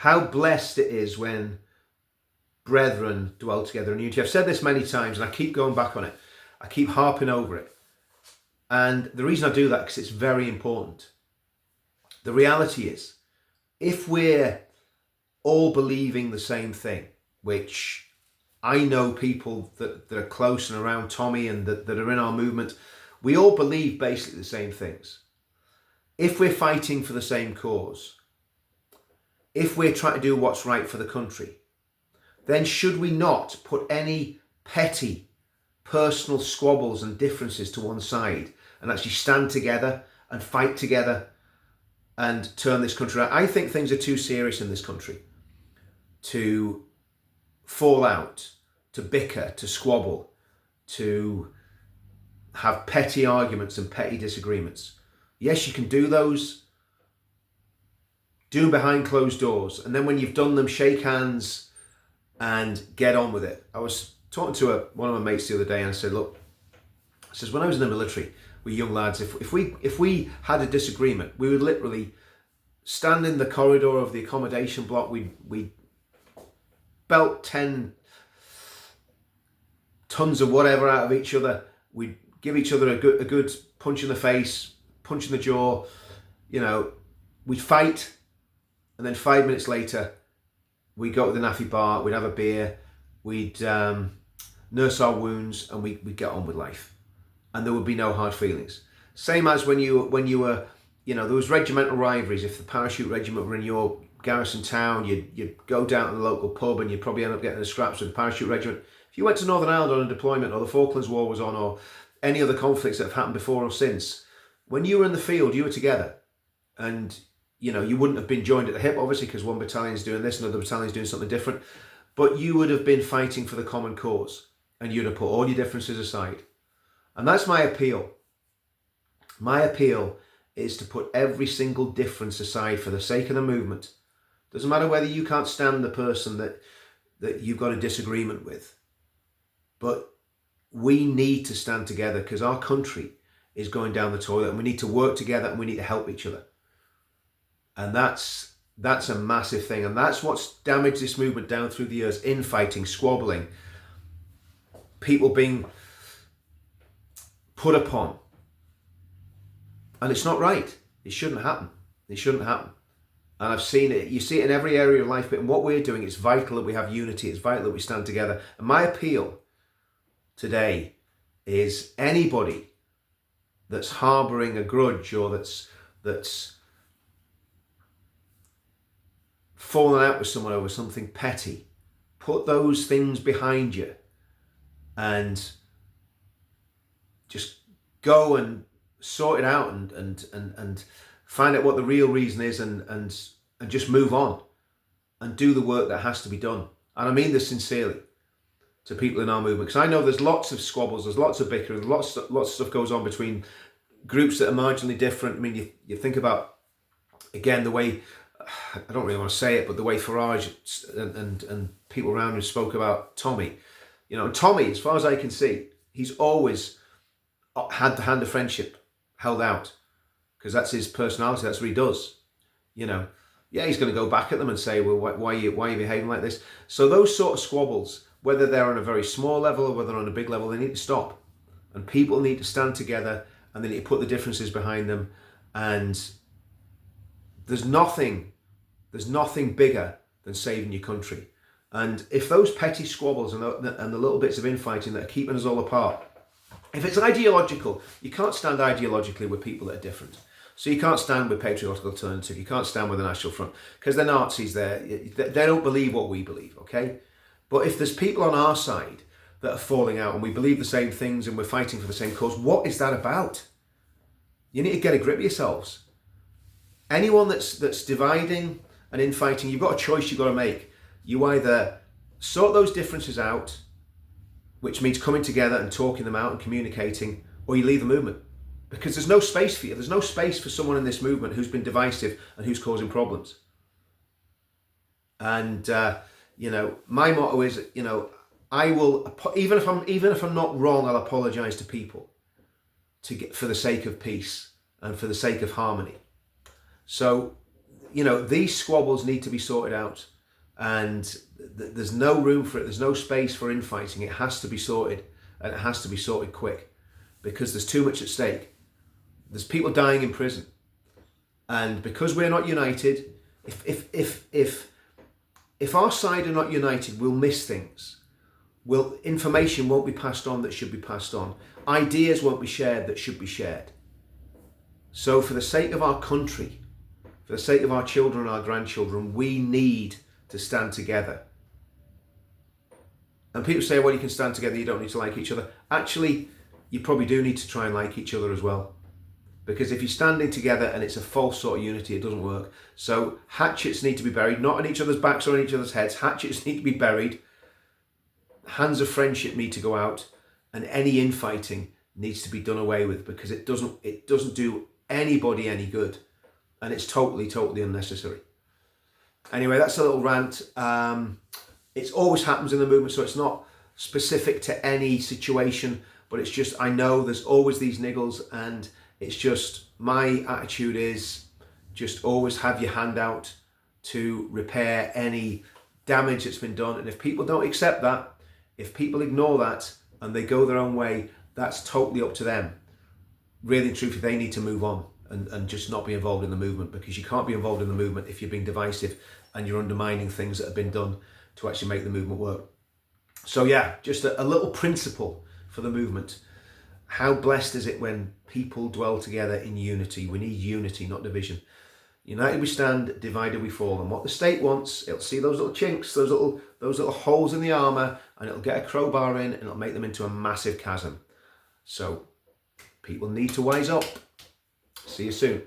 how blessed it is when brethren dwell together in unity. I've said this many times and I keep going back on it. I keep harping over it. And the reason I do that is because it's very important. The reality is, if we're all believing the same thing, which I know people that are close and around Tommy and that are in our movement, we all believe basically the same things. If we're fighting for the same cause, if we're trying to do what's right for the country, then should we not put any petty personal squabbles and differences to one side and actually stand together and fight together and turn this country around? I think things are too serious in this country to fall out, to bicker, to squabble, to have petty arguments and petty disagreements. Yes, you can do those. Do them behind closed doors. And then when you've done them, shake hands and get on with it. I was talking to one of my mates the other day and I said, look, I says, when I was in the military with young lads, if we had a disagreement, we would literally stand in the corridor of the accommodation block, we'd belt 10 tons of whatever out of each other, we'd give each other a good punch in the face, punch in the jaw, we'd fight, and then 5 minutes later, we'd go to the naffy bar, we'd have a beer, we'd nurse our wounds, and we'd get on with life. And there would be no hard feelings. Same as when you were, there was regimental rivalries. If the parachute regiment were in your garrison town, you'd go down to the local pub and you'd probably end up getting the scraps with the parachute regiment. If you went to Northern Ireland on a deployment, or the Falklands War was on, or any other conflicts that have happened before or since, when you were in the field, you were together. And, you wouldn't have been joined at the hip, obviously, because one battalion's doing this, another battalion's doing something different. But you would have been fighting for the common cause. And you'd have put all your differences aside. And that's my appeal. My appeal is to put every single difference aside for the sake of the movement. Doesn't matter whether you can't stand the person that you've got a disagreement with. But we need to stand together because our country is going down the toilet and we need to work together and we need to help each other. And that's a massive thing. And that's what's damaged this movement down through the years. Infighting, squabbling, people being put upon. And it's not right. It shouldn't happen. It shouldn't happen. And I've seen it. You see it in every area of life. But in what we're doing, it's vital that we have unity. It's vital that we stand together. And my appeal today is anybody that's harbouring a grudge or that's fallen out with someone over something petty, put those things behind you and just go and sort it out and find out what the real reason is and just move on and do the work that has to be done. And I mean this sincerely to people in our movement, because I know there's lots of squabbles, there's lots of bickering, lots of stuff goes on between groups that are marginally different. I mean, you think about, again, the way, I don't really want to say it, but the way Farage and people around him spoke about Tommy. Tommy, as far as I can see, he's always had the hand of friendship held out because that's his personality, that's what he does. Yeah, he's going to go back at them and say, well, why are you behaving like this? So those sort of squabbles, whether they're on a very small level or whether they're on a big level, they need to stop. And people need to stand together and they need to put the differences behind them. And there's nothing bigger than saving your country. And if those petty squabbles and the little bits of infighting that are keeping us all apart, if it's ideological, you can't stand ideologically with people that are different. So you can't stand with Patriotic Alternative, you can't stand with the National Front, because they're Nazis there. They don't believe what we believe, okay? But if there's people on our side that are falling out and we believe the same things and we're fighting for the same cause, what is that about? You need to get a grip of yourselves. Anyone that's dividing and infighting, you've got a choice you've got to make. You either sort those differences out, which means coming together and talking them out and communicating, or you leave the movement. Because there's no space for you. There's no space for someone in this movement who's been divisive and who's causing problems. And, my motto is, I will, even if I'm not wrong, I'll apologise to people for the sake of peace and for the sake of harmony. So, you know, these squabbles need to be sorted out, and there's no room for it. There's no space for infighting. It has to be sorted, and it has to be sorted quick, because there's too much at stake. There's people dying in prison, and because we're not united, if our side are not united, we'll miss things. Information won't be passed on that should be passed on. Ideas won't be shared that should be shared. So for the sake of our country, for the sake of our children and our grandchildren, we need to stand together. And people say, well, you can stand together, you don't need to like each other. Actually, you probably do need to try and like each other as well. Because if you're standing together and it's a false sort of unity, it doesn't work. So hatchets need to be buried, not on each other's backs or on each other's heads. Hatchets need to be buried. Hands of friendship need to go out, and any infighting needs to be done away with, because it doesn't do anybody any good, and it's totally unnecessary. Anyway, that's a little rant. It always happens in the movement, so it's not specific to any situation, but it's just, I know there's always these niggles, and it's just, my attitude is just always have your hand out to repair any damage that's been done. And if people don't accept that, if people ignore that and they go their own way, that's totally up to them. Really and truthfully, they need to move on and just not be involved in the movement, because you can't be involved in the movement if you're being divisive and you're undermining things that have been done to actually make the movement work. So yeah, just a little principle for the movement. How blessed is it when people dwell together in unity? We need unity, not division. United we stand, divided we fall. And what the state wants, it'll see those little chinks, those little holes in the armour, and it'll get a crowbar in and it'll make them into a massive chasm. So people need to wise up. See you soon.